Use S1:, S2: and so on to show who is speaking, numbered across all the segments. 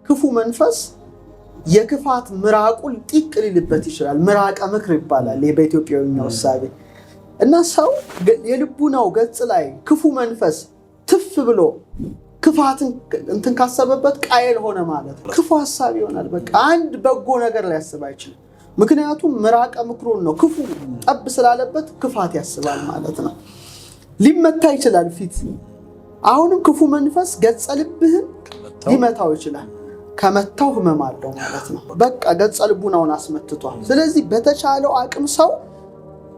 S1: ክፉ መንፈስ የክፋት ምራቁን ጢቅ ሊልበት ይችላል። ምራቀ ምክር ይባላል በኢትዮጵያዊኛው ሐሳብ እና ሰው የልቡናው ገጽ ላይ ክፉ መንፈስ ትፍ ብሎ ክፋትን እንትን ካሰበበት ቃየል ሆነ ማለት ነው። ክፉ ሐሳብ ይሆናል። በቃ አንድ በጎ ነገር ሊያስብ አይችልም። ምክንያቱም ምራቀ ምክሩን ነው ክፉ ጠብ ስላለበት ክፋት ያስባል ማለት ነው። ሊመታ ይችላል ፊት። አሁንም ክፉ መንፈስ ገጸ ልብህን ሊመታው ይችላል። ከመታው ህመም አለው ማለት ነው። በቃ ገጸ ልቡናውን አስመትቷል። ስለዚህ በተቻለው አቅም ሰው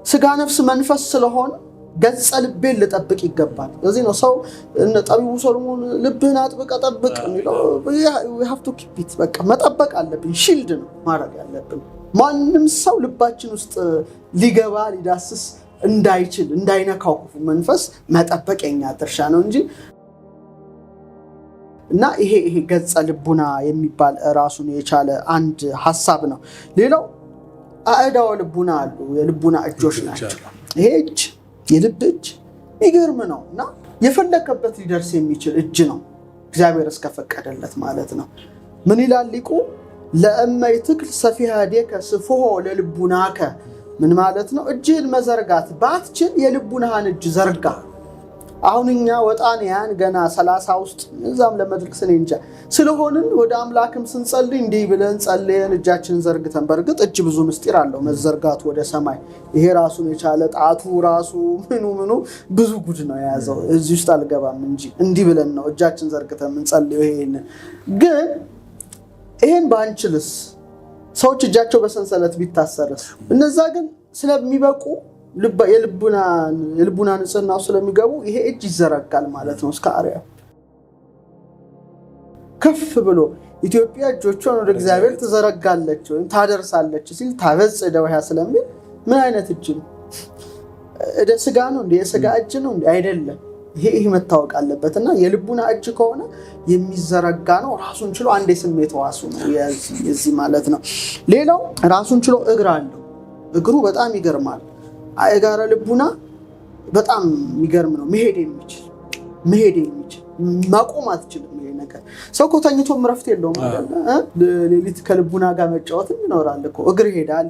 S1: ስጋ ነፍስ መንፈስ ስለሆነ ገጸ ልቤን ልጠብቅ ይገባል። ስለዚህ ነው ሰው ጠቢቡ ሰሎሞን ልብህን አጥብቀ ጠብቅ የሚለው። we have to keep it በቃ መጠበቅ አለብን። ሺልድ ነው ማድረግ ያለብን። ማንም ሰው ልባችን ውስጥ ሊገባ ሊዳስስ እንዳይችል እንዳይነካው ክፉ መንፈስ መጠበቅ የኛ ድርሻ ነው እንጂ እና ይሄ ገጸ ልቡና የሚባል ራሱን የቻለ አንድ ሐሳብ ነው። ሌላው አዕዳው ልቡና አሉ። የልቡና እጆች ናቸው። ይሄ እጅ የልብ እጅ ይገርም ነውና የፈለከበት ሊደርስ የሚችል እጅ ነው እግዚአብሔር እስከፈቀደለት ማለት ነው። ምን ይላል ሊቁ? ለእመይ ትክል ሰፊሃዴከ ስፍሆ ለልቡናከ። ምን ማለት ነው? እጅህን መዘርጋት ባትችል የልቡናህን እጅ ዘርጋ። አሁን እኛ ወጣንያን ገና 30 ውስጥ እዛም ለመድረስ እንጃ ስለሆንን ወደ አምላክም ስንጸልይ እንዲህ ብለን ጸልየን እጃችንን ዘርግተን በርግጥ እጅ ብዙ ምስጢር አለው መዘርጋቱ ወደ ሰማይ። ይሄ ራሱን የቻለ ጣቱ ራሱ ምኑ ብዙ ጉድ ነው የያዘው። እዚህ ውስጥ አልገባም እንጂ እንዲህ ብለን ነው እጃችንን ዘርግተን እንጸልየው። ግን ይሄን ባንችልስ ሰዎች እጃቸው በሰንሰለት ቢታሰርስ? እነዛ ግን ስለሚበቁ የልቡና ንጽህናው ስለሚገቡ ይሄ እጅ ይዘረጋል ማለት ነው። እስከ አርያ ከፍ ብሎ ኢትዮጵያ እጆቿን ወደ እግዚአብሔር ትዘረጋለች ወይም ታደርሳለች ሲል ታበጽ ደውያ ስለሚል ምን አይነት እጅ ነው? እደ ስጋ ነው እንዴ? የስጋ እጅ ነው እንዴ? አይደለም። ይሄ መታወቅ አለበትና የልቡና እጅ ከሆነ የሚዘረጋ ነው። ራሱን ችሎ አንድ የስሜት ዋሱ ነው የዚህ ማለት ነው። ሌላው ራሱን ችሎ እግር አለው። እግሩ በጣም ይገርማል። አእጋረ ልቡና በጣም የሚገርም ነው። መሄድ የሚችል ማቆም አትችልም። ይሄ ነገር ሰው ከተኝቶም ረፍት የለውም አይደል? ሌሊት ከልቡና ጋር መጫወትም ይኖራል እኮ። እግር ይሄዳል።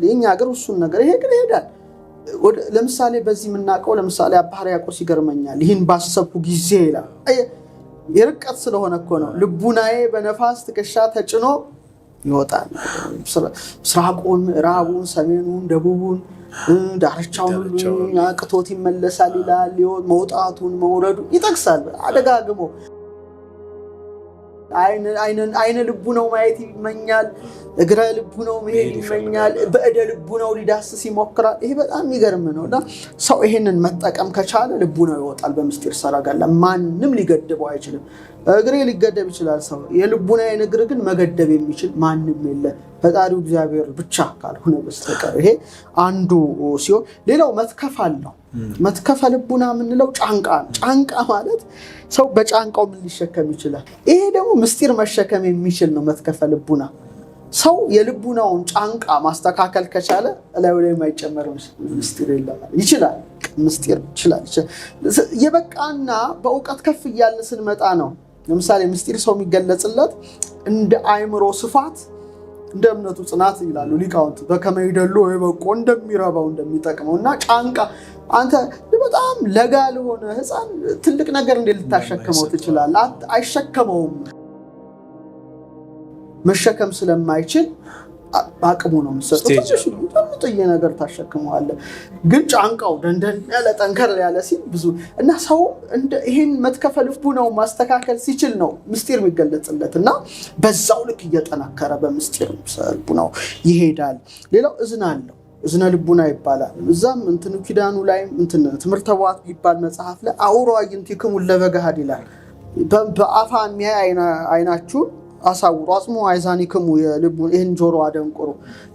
S1: የኛ እግር እሱን ነገር ይሄ ግን ይሄዳል። ለምሳሌ በዚህ የምናውቀው ለምሳሌ አባ ሕርያቆስ ይገርመኛል። ይህን ባሰብኩ ጊዜ ይላል። የርቀት ስለሆነ እኮ ነው። ልቡናዬ በነፋስ ትከሻ ተጭኖ ይወጣል። ምስራቁን፣ ምዕራቡን፣ ሰሜኑን፣ ደቡቡን ዳርቻውን ሁሉ አቅቶት ይመለሳል ይላል። መውጣቱን መውረዱ ይጠቅሳል አደጋግሞ። አይነ ልቡ ነው ማየት ይመኛል። እግረ ልቡ ነው መሄድ ይመኛል። በእደ ልቡ ነው ሊዳስስ ይሞክራል። ይሄ በጣም የሚገርም ነውና ሰው ይሄንን መጠቀም ከቻለ ልቡ ነው ይወጣል በምስጢር ሰረገላ። ማንም ሊገድበው አይችልም። እግሬ ሊገደብ ይችላል ሰው። የልቡና እግር ግን መገደብ የሚችል ማንም የለ ፈጣሪው እግዚአብሔር ብቻ ካልሆነ በስተቀር። ይሄ አንዱ ሲሆን ሌላው መትከፍ አለው። መትከፈ ልቡና የምንለው ጫንቃ ማለት ሰው በጫንቃው ምን ሊሸከም ይችላል? ይሄ ደግሞ ምስጢር መሸከም የሚችል ነው መትከፈ ልቡና። ሰው የልቡናውን ጫንቃ ማስተካከል ከቻለ ላይ የማይጨመር ምስጢር የለም። ይችላል ምስጢር ይችላል። የበቃና በእውቀት ከፍ እያልን ስንመጣ ነው። ለምሳሌ ምስጢር ሰው የሚገለጽለት እንደ አእምሮ ስፋት እንደ እምነቱ ጽናት ይላሉ ሊቃውንት። በከመይደሉ ወይበቆ እንደሚረባው እንደሚጠቅመውና ጫንቃ አንተ በጣም ለጋ ለሆነ ህፃን ትልቅ ነገር እንዴት ልታሸከመው ትችላለህ? አይሸከመውም። መሸከም ስለማይችል አቅሙ ነው የሚሰጠው። ጥዬ ነገር ታሸክመዋለህ። ግን ጫንቃው ደንደን ያለ ጠንከር ያለ ሲል ብዙ እና ሰው ይሄን መትከፈ ልቡናው ማስተካከል ሲችል ነው ምስጢር የሚገለጽለት እና በዛው ልክ እየጠናከረ በምስጢር ልቡናው ይሄዳል። ሌላው እዝና አለው። እዝነ ልቡና ይባላል። እዛም እንትኑ ኪዳኑ ላይ ትምህርተ ቧት ይባል መጽሐፍ ላይ አውሮ አይንቲክሙ ለበገሃድ ይላል። በአፋ የሚያይ አይናችሁ አሳውሩ አጽሙ አይዛኒክሙ የልቡን ይህን ጆሮ አደንቁሩ።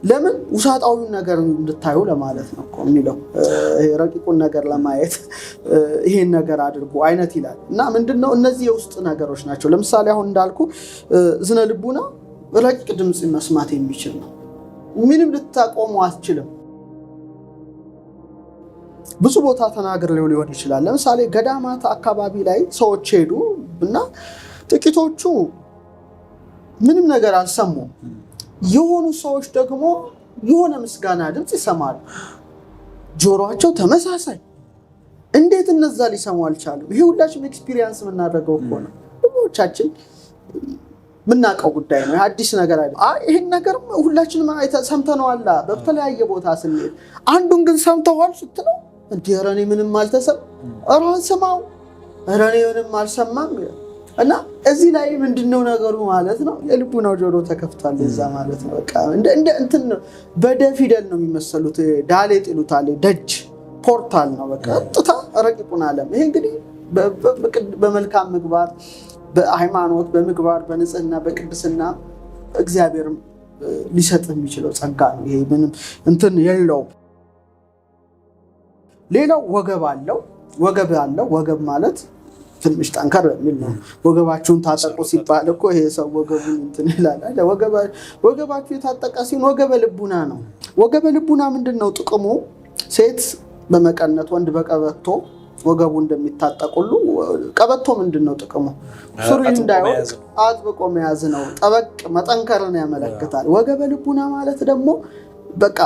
S1: ለምን ውሳጣዊውን ነገር እንድታዩ ለማለት ነው እኮ የሚለው። ረቂቁን ነገር ለማየት ይሄን ነገር አድርጉ አይነት ይላል እና ምንድነው እነዚህ የውስጥ ነገሮች ናቸው። ለምሳሌ አሁን እንዳልኩ እዝነ ልቡና ረቂቅ ድምጽ መስማት የሚችል ነው። ምንም ልታቆሙ አትችልም። ብዙ ቦታ ተናገር ሊሆን ይችላል። ለምሳሌ ገዳማት አካባቢ ላይ ሰዎች ሄዱ እና ጥቂቶቹ ምንም ነገር አልሰሙም። የሆኑ ሰዎች ደግሞ የሆነ ምስጋና ድምጽ ይሰማሉ፣ ጆሮአቸው ተመሳሳይ። እንዴት እነዛ ሊሰሙ አልቻሉም? ይሄ ሁላችንም ኤክስፒሪየንስ የምናደርገው እኮ ነው። ብዙዎቻችን ምናቀው ጉዳይ ነው፣ አዲስ ነገር አይደለም። ይሄን ነገር ሁላችንም ሰምተነዋል በተለያየ ቦታ ስንሄድ። አንዱን ግን ሰምተዋል ስትለው እንዴ ኧረ እኔ ምንም አልተሰማም፣ ኧረ አልሰማው፣ ኧረ እኔ ምንም አልሰማም። እና እዚህ ላይ ምንድነው ነገሩ ማለት ነው? የልቡናው ጆሮ ተከፍቷል እዛ ማለት ነው። በቃ እንደ እንትን በደፊደል ነው የሚመስሉት፣ ዳሌጥ ይሉታል፣ ደጅ ፖርታል ነው። በቃ ጥታ ረቂቁን ዓለም። ይሄ እንግዲህ በመልካም ምግባር፣ በሃይማኖት፣ በምግባር፣ በንጽህና፣ በቅድስና እግዚአብሔር ሊሰጥ የሚችለው ጸጋ ነው። ይሄ ምንም እንትን የለው። ሌላው ወገብ አለው። ወገብ ማለት ትንሽ ጠንከር የሚል ነው። ወገባችሁን ታጠቁ ሲባል እኮ ይሄ ሰው ወገቡን እንትን ይላል አይደል? ወገባችሁ የታጠቀ ሲሆን ወገበ ልቡና ነው። ወገበ ልቡና ምንድነው ጥቅሙ? ሴት በመቀነት ወንድ በቀበቶ ወገቡ እንደሚታጠቁሉ ቀበቶ ምንድነው ጥቅሙ? ሱሪ እንዳይወድቅ አጥብቆ መያዝ ነው። ጠበቅ መጠንከርን ያመለክታል። ወገበ ልቡና ማለት ደግሞ በቃ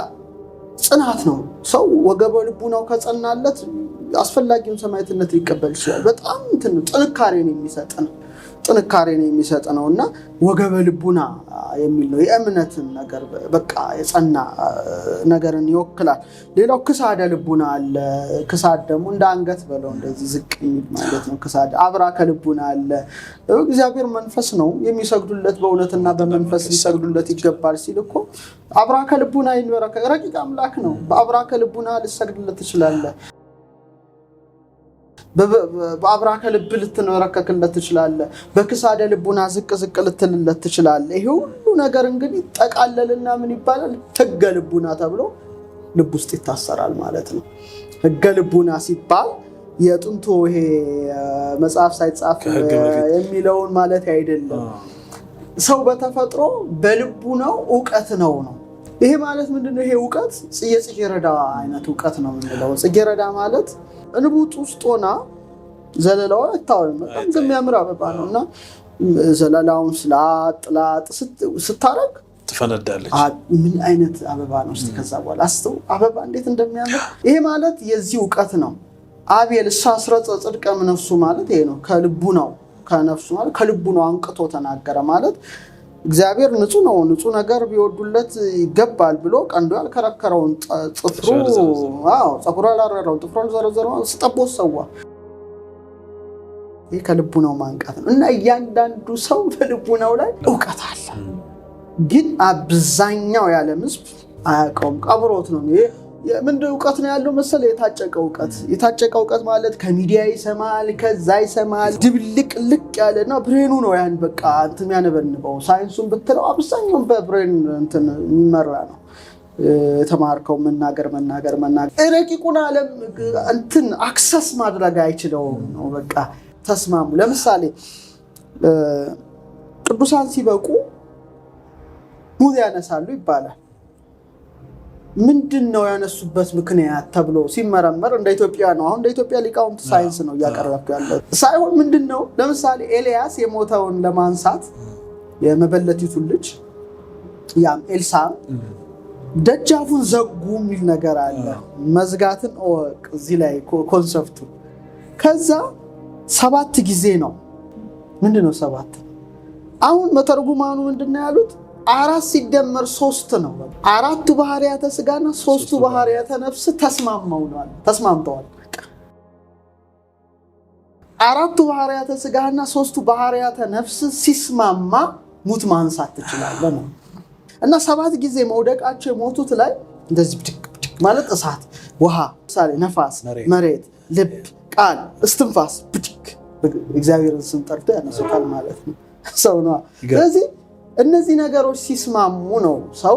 S1: ጽናት ነው። ሰው ወገበ ልቡናው ከጸናለት አስፈላጊውን ሰማዕትነት ሊቀበል ይችላል። በጣም ጥንካሬን የሚሰጥ ነው እና ወገበ ልቡና የሚል ነው። የእምነትን ነገር በቃ የጸና ነገርን ይወክላል። ሌላው ክሳደ ልቡና አለ። ክሳድ ደግሞ እንደ አንገት በለው እንደዚህ ዝቅ የሚል ማለት ነው። ክሳድ አብራከ ልቡና አለ። እግዚአብሔር መንፈስ ነው፣ የሚሰግዱለት በእውነትና በመንፈስ ሊሰግዱለት ይገባል ሲል እኮ አብራከ ልቡና ይንበረከ ረቂቅ አምላክ ነው። በአብራከ ልቡና ልሰግድለት ትችላለህ። በአብራከ ልብ ልትንበረከክለት ትችላለህ። በክሳደ ልቡና ዝቅ ልትልለት ትችላለህ። ይሄ ሁሉ ነገር እንግዲህ ጠቃለልና ምን ይባላል? ሕገ ልቡና ተብሎ ልብ ውስጥ ይታሰራል ማለት ነው። ሕገ ልቡና ሲባል የጥንቱ ይሄ መጽሐፍ ሳይጻፍ የሚለውን ማለት አይደለም። ሰው በተፈጥሮ በልቡ ነው ዕውቀት ነው። ይሄ ማለት ምንድነው? ይሄ ዕውቀት ጽጌረዳ አይነት ዕውቀት ነው የምንለው። ጽጌረዳ ማለት እንቡጥ ውስጥ ሆና ዘለላው አታውም በጣም የሚያምር አበባ ነውና ዘለላውን ስላጥላጥ ስታረግ
S2: ትፈነዳለች።
S1: ምን አይነት አበባ ነው? እስቲ ከዛ በኋላ አስተው አበባ እንዴት እንደሚያምር። ይሄ ማለት የዚህ ዕውቀት ነው። አቤል ሳስረጸ ጽድቀ ነፍሱ ማለት ይሄ ነው። ከልቡ ነው ከነፍሱ ማለት ከልቡ ነው አንቅቶ ተናገረ ማለት እግዚአብሔር ንጹህ ነው፣ ንጹህ ነገር ቢወዱለት ይገባል ብሎ ቀንዱ ያልከረከረውን ፀጉሩ ያላረረውን ጥፍሩ ያልዘረዘረውን ስጠቦት ሰዋ። ይህ ከልቡ ነው ማንቃት ነው። እና እያንዳንዱ ሰው በልቡ ነው ላይ ዕውቀት አለ፣ ግን አብዛኛው የዓለም ሕዝብ አያውቀውም። ቀብሮት ነው። ምንድን ዕውቀት ነው ያለው መሰለ? የታጨቀ ዕውቀት ማለት ከሚዲያ ይሰማል፣ ከዛ ይሰማል፣ ድብልቅ ያለና ብሬኑ ነው ያን በቃ እንትን ያነበንበው። ሳይንሱን ብትለው አብዛኛው በብሬን እንትን የሚመራ ነው። የተማርከው መናገር ረቂቁን ዓለም እንትን አክሰስ ማድረግ አይችለውም ነው በቃ። ተስማሙ። ለምሳሌ ቅዱሳን ሲበቁ ሙዝ ያነሳሉ ይባላል። ምንድነው ያነሱበት ምክንያት ተብሎ ሲመረመር እንደ ኢትዮጵያ ነው። አሁን እንደ ኢትዮጵያ ሊቃውንት ሳይንስ ነው እያቀረብኩ ያለው ሳይሆን ምንድነው፣ ለምሳሌ ኤልያስ የሞተውን ለማንሳት የመበለቲቱ ልጅ ያም ኤልሳ ደጃፉን ዘጉ የሚል ነገር አለ። መዝጋትን እወቅ እዚህ ላይ ኮንሰፕቱ። ከዛ 7 ጊዜ ነው። ምንድነው 7? አሁን መተርጉማኑ ምንድነው ያሉት? 4 ሲደመር 3 ነው። 4ቱ ባህሪያተ ስጋና 3ቱ ባህሪያተ ነፍስ ተስማምተዋል። 4ቱ ባህሪያተ ስጋና 3ቱ ባህሪያተ ነፍስ ሲስማማ ሙት ማንሳት ትችላለህ ነው። እና 7 ጊዜ መውደቃቸው የሞቱት ላይ እንደዚህ ብድቅ ማለት እሳት፣ ውሃ፣ ምሳሌ ነፋስ፣ መሬት፣ ልብ፣ ቃል፣ እስትንፋስ ብድቅ እግዚአብሔርን ስም ጠርቶ ያነሱታል ማለት ነው። ሰው ነው። ስለዚህ እነዚህ ነገሮች ሲስማሙ ነው ሰው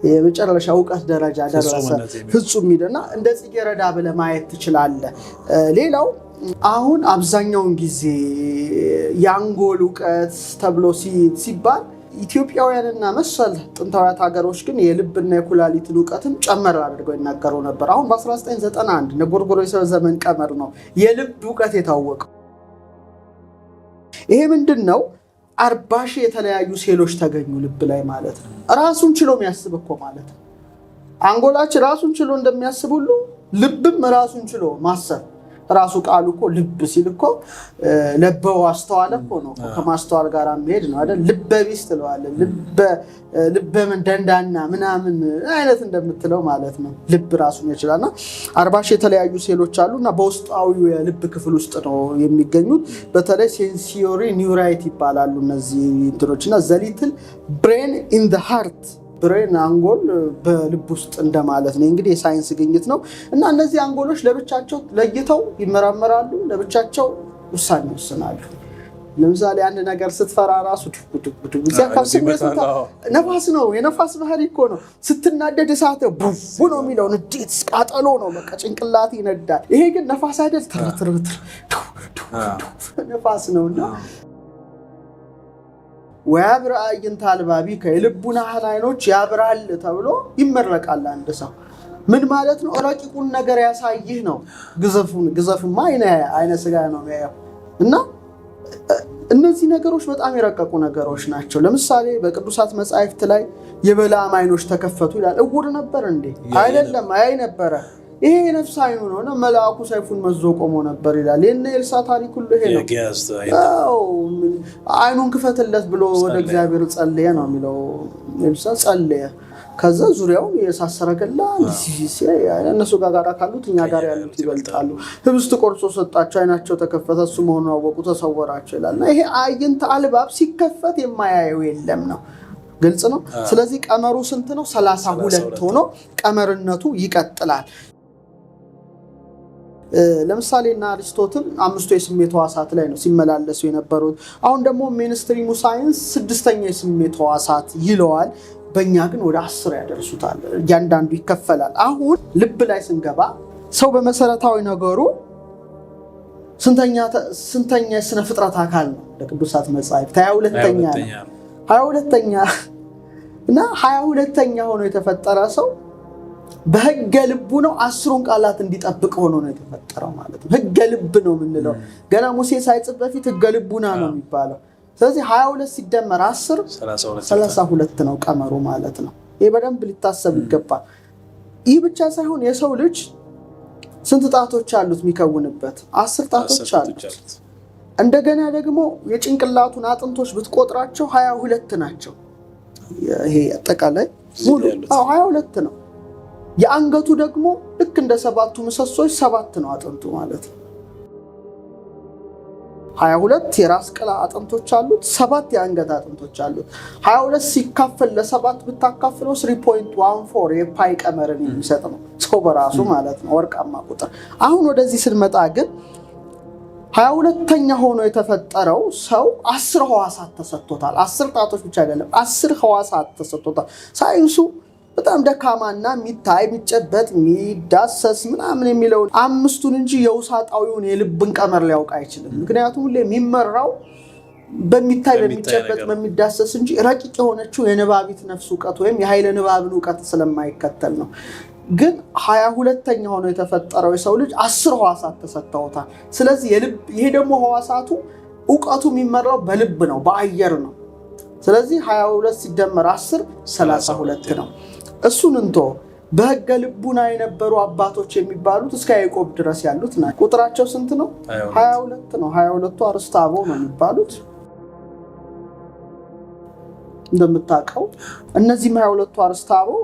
S1: የመጨረሻ ዕውቀት ደረጃ ደረሰ ፍጹም ይደና እንደ ጽጌረዳ ብለህ ማየት ትችላለህ። ሌላው አሁን አብዛኛውን ጊዜ የአንጎል ዕውቀት ተብሎ ሲባል ኢትዮጵያውያንና መሰል ጥንታውያት ሀገሮች ግን የልብና የኩላሊትን ዕውቀትም ጨመር አድርገው ይናገሩ ነበር። አሁን በ1991 በጎርጎሮሳዊ ዘመን ቀመር ነው የልብ ዕውቀት የታወቀው። ይሄ ምንድነው? 40,000 የተለያዩ ሴሎች ተገኙ ልብ ላይ ማለት ነው። ራሱን ችሎ የሚያስብ እኮ ማለት ነው። አንጎላችን ራሱን ችሎ እንደሚያስብ ሁሉ ልብም ራሱን ችሎ ማሰብ ራሱ ቃሉ እኮ ልብ ሲል እኮ ለበው አስተዋለ እኮ ነው። ከማስተዋል ጋር መሄድ ነው አይደል? ልበ ቢስ ትለዋለህ። ልበ ምን ደንዳና ምናምን አይነት እንደምትለው ማለት ነው። ልብ ራሱን ይችላልና 40,000 የተለያዩ ሴሎች አሉና በውስጣዊው የልብ ክፍል ውስጥ ነው የሚገኙት። በተለይ ሴንሶሪ ኒውራይት ይባላሉ እነዚህ እንትኖችና ዘ ሊትል ብሬን ኢን ዘ ሃርት ብሬን አንጎል በልብ ውስጥ እንደማለት ነው። እንግዲህ የሳይንስ ግኝት ነው እና እነዚህ አንጎሎች ለብቻቸው ለይተው ይመራመራሉ፣ ለብቻቸው ውሳኔ ይወስናሉ። ለምሳሌ አንድ ነገር ስትፈራ ራሱ ድብድብ ነፋስ ነው፣ የነፋስ ባህሪ እኮ ነው። ስትናደድ እሳት ቡቡ ነው የሚለው፣ ንዴት ቃጠሎ ነው፣ በቃ ጭንቅላት ይነዳል። ይሄ ግን ነፋስ አይደል፣ ትርትር ነፋስ ነውና ወያብራ አዕይንተ አልባቢከ የልቡና አይኖች ያብራል ተብሎ ይመረቃል። አንድ ሰው ምን ማለት ነው? ረቂቁን ነገር ያሳይህ ነው። ግዘፉማ አይነ ስጋ ነው የሚያየው እና እነዚህ ነገሮች በጣም የረቀቁ ነገሮች ናቸው። ለምሳሌ በቅዱሳት መጻሕፍት ላይ የበለዓም አይኖች ተከፈቱ ይላል። እውር ነበር እንዴ? አይደለም፣ አይ ነበረ። ይሄ የነፍስ አይኑ ነው እና መልአኩ ሰይፉን መዞ ቆሞ ነበር ይላል። የነ ኤልሳ ታሪክ ሁሉ ይሄ ነው። አይኑን ክፈትለት ብሎ ወደ እግዚአብሔር ጸለየ ነው የሚለው። ኤልሳ ጸለየ። ከዛ ዙሪያውን የእሳት ሰረገላ እነሱ ጋር ካሉት እኛ ጋር ያሉት ይበልጣሉ። ህብስት ቆርሶ ሰጣቸው፣ አይናቸው ተከፈተ፣ እሱ መሆኑን አወቁ፣ ተሰወራቸው ይላልና ይሄ አዕይንተ አልባብ ሲከፈት የማያየው የለም ነው። ግልጽ ነው። ስለዚህ ቀመሩ ስንት ነው? 32 ሆኖ ቀመርነቱ ይቀጥላል። ለምሳሌ እና አሪስቶትል 5 የስሜት ሕዋሳት ላይ ነው ሲመላለሱ የነበሩት። አሁን ደግሞ ሜንስትሪሙ ሳይንስ 6ኛ የስሜት ሕዋሳት ይለዋል። በእኛ ግን ወደ 10 ያደርሱታል። እያንዳንዱ ይከፈላል። አሁን ልብ ላይ ስንገባ ሰው በመሰረታዊ ነገሩ ስንተኛ የስነ ፍጥረት አካል ነው? ለቅዱሳት መጻሕፍት 22ኛ ነው። 22ኛ እና 22ኛ ሆኖ የተፈጠረ ሰው በህገ ልቡ ነው 10ን ቃላት እንዲጠብቅ ሆኖ ነው የተፈጠረው ማለት ነው። ህገ ልብ ነው የምንለው ገና ሙሴ ሳይጽፍ በፊት ህገ ልቡና ነው የሚባለው። ስለዚህ 22 ሲደመር 10 32 ነው ቀመሩ ማለት ነው። ይሄ በደንብ ሊታሰብ ይገባል። ይህ ብቻ ሳይሆን የሰው ልጅ ስንት ጣቶች አሉት የሚከውንበት? 10 ጣቶች አሉት። እንደገና ደግሞ የጭንቅላቱን አጥንቶች ብትቆጥራቸው 22 ናቸው። ይሄ አጠቃላይ ሙሉ 22 ነው። የአንገቱ ደግሞ ልክ እንደ 7ቱ ምሰሶች 7 ነው አጥንቱ ማለት ነው። 22 የራስ ቅል አጥንቶች አሉት፣ 7 የአንገት አጥንቶች አሉት። 22 ሲካፈል ለ7 ብታካፍለው 3.14 የፓይ ቀመርን የሚሰጥ ነው ሰው በራሱ ማለት ነው። ወርቃማ ቁጥር። አሁን ወደዚህ ስንመጣ ግን 22ኛ ሆኖ የተፈጠረው ሰው 10 ሕዋሳት ተሰጥቶታል። 10 ጣቶች ብቻ አይደለም፣ 10 ሕዋሳት ተሰጥቶታል። ሳይንሱ በጣም ደካማና የሚታይ የሚጨበጥ የሚዳሰስ ምናምን የሚለውን 5ቱን እንጂ የውሳጣዊውን የልብን ቀመር ሊያውቅ አይችልም። ምክንያቱም ሁሌ የሚመራው በሚታይ በሚጨበጥ በሚዳሰስ እንጂ ረቂቅ የሆነችው የንባቢት ነፍስ ዕውቀት ወይም የኃይለ ንባብን ዕውቀት ስለማይከተል ነው። ግን 22ኛ ሆኖ የተፈጠረው የሰው ልጅ 10 ሕዋሳት ተሰጥተውታል። ስለዚህ ይሄ ደግሞ ሕዋሳቱ ዕውቀቱ የሚመራው በልብ ነው፣ በአየር ነው። ስለዚህ 22 ሲደመር 10 32 ነው። እሱን እንቶ በህገ ልቡና የነበሩ አባቶች የሚባሉት እስከ ያዕቆብ ድረስ ያሉት ናቸው። ቁጥራቸው ስንት ነው? 22 ነው። 22ቱ አርእስተ አበው ነው የሚባሉት። እንደምታውቀው እነዚህም 22ቱ አርእስተ አበው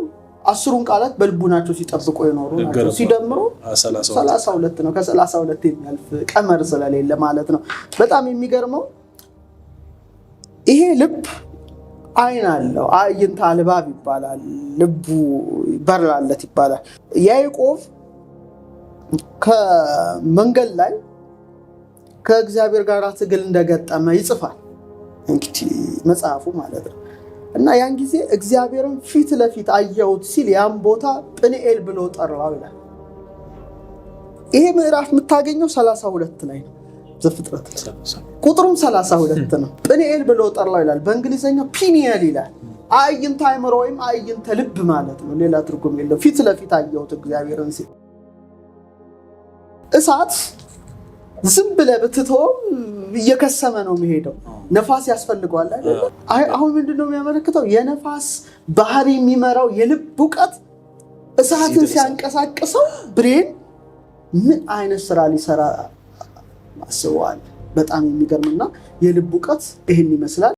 S1: 10ን ቃላት በልቡናቸው ሲጠብቁ የኖሩ ናቸው። ሲደምሩ 32 ነው። ከ32 የሚያልፍ ቀመር ስለሌለ ማለት ነው። በጣም የሚገርመው ይሄ ልብ አይን አለው። አዕይንተ አልባብ ይባላል። ልቡ በራለት ይባላል። ያዕቆብ ከመንገድ ላይ ከእግዚአብሔር ጋር ትግል እንደገጠመ ይጽፋል እንግዲህ መጽሐፉ ማለት ነው። እና ያን ጊዜ እግዚአብሔርን ፊት ለፊት አየሁት ሲል ያን ቦታ ጵኒኤል ብሎ ጠራው ይላል። ይሄ ምዕራፍ የምታገኘው 32 ላይ ነው። ዘፍጥረት ቁጥሩም 32 ነው። ጵኒኤል ብሎ ጠራው ይላል። በእንግሊዘኛው ፒኒየል ይላል። አዕይንተ አእምሮ ወይም አዕይንተ ልብ ማለት ነው። ሌላ ትርጉም የለው። ፊት ለፊት አየሁት እግዚአብሔርን ሲል እሳት ዝም ብለህ ብትተው እየከሰመ ነው የሚሄደው። ነፋስ ያስፈልገዋል አይደል? አሁን ምንድነው የሚያመለክተው? የነፋስ ባህሪ የሚመራው የልብ ዕውቀት እሳትን ሲያንቀሳቅሰው ብሬን ምን አይነት ስራ ሊሰራ አስበዋል። በጣም የሚገርምና የልብ ዕውቀት ይሄን ይመስላል።